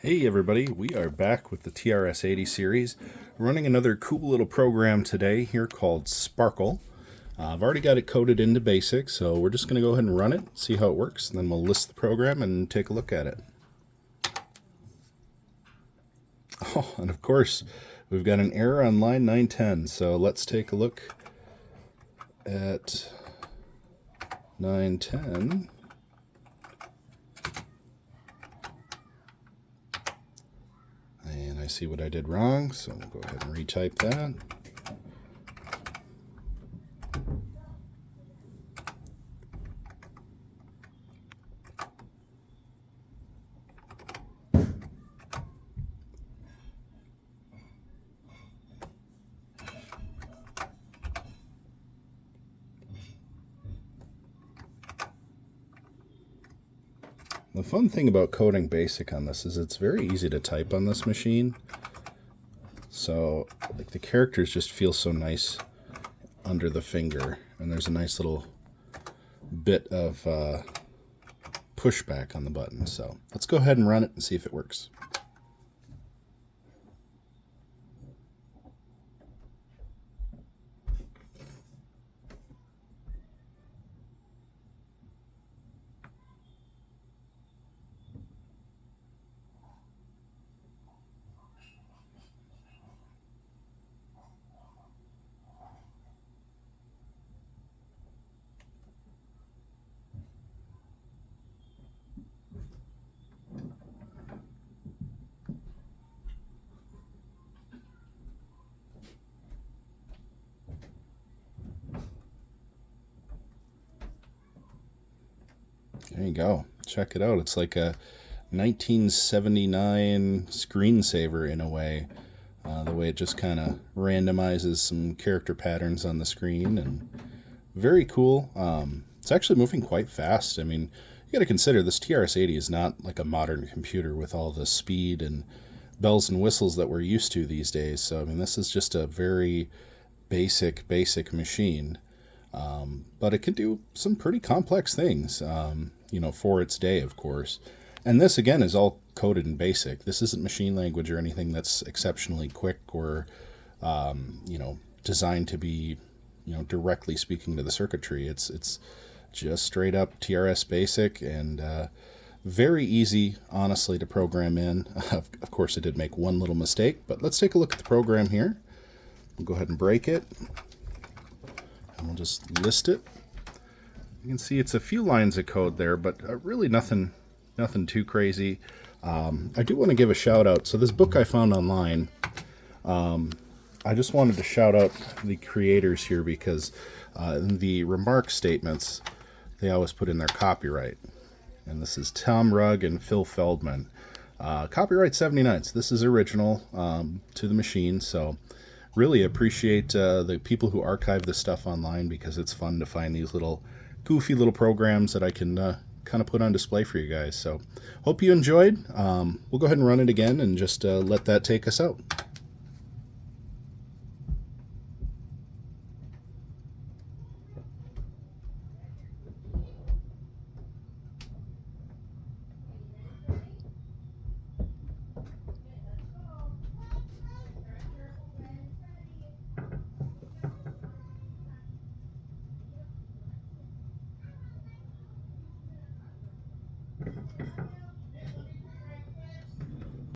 Hey everybody, we are back with the TRS-80 series, running another cool little program today here called Sparkle. I've already got it coded into BASIC, so we're just going to go ahead and run it, see how it works, and then we'll list the program and take a look at it. Oh, and of course, we've got an error on line 910, so let's take a look at 910. And I see what I did wrong, so we'll go ahead and retype that. The fun thing about coding BASIC on this is it's very easy to type on this machine. So like the characters just feel so nice under the finger, and there's a nice little bit of pushback on the button. So let's go ahead and run it and see if it works. There you go. Check it out. It's like a 1979 screensaver in a way. The way it just kind of randomizes some character patterns on the screen, and very cool. It's actually moving quite fast. I mean, you got to consider this TRS-80 is not like a modern computer with all the speed and bells and whistles that we're used to these days. So, I mean, this is just a very basic machine. But it can do some pretty complex things, you know, for its day, of course. And this, again, is all coded in BASIC. This isn't machine language or anything that's exceptionally quick or, you know, designed to be, you know, directly speaking to the circuitry. It's just straight up TRS BASIC, and very easy, honestly, to program in. Of course, I did make one little mistake, but let's take a look at the program here. We'll go ahead and break it. And we'll just list it. You can see it's a few lines of code there, but really nothing too crazy. I do want to give a shout out. So this book I found online, I just wanted to shout out the creators here because in the remark statements, they always put in their copyright. And this is Tom Rugg and Phil Feldman. Copyright 79, so this is original to the machine, so really appreciate the people who archive this stuff online, because it's fun to find these little goofy little programs that I can kind of put on display for you guys. So hope you enjoyed. We'll go ahead and run it again and just let that take us out.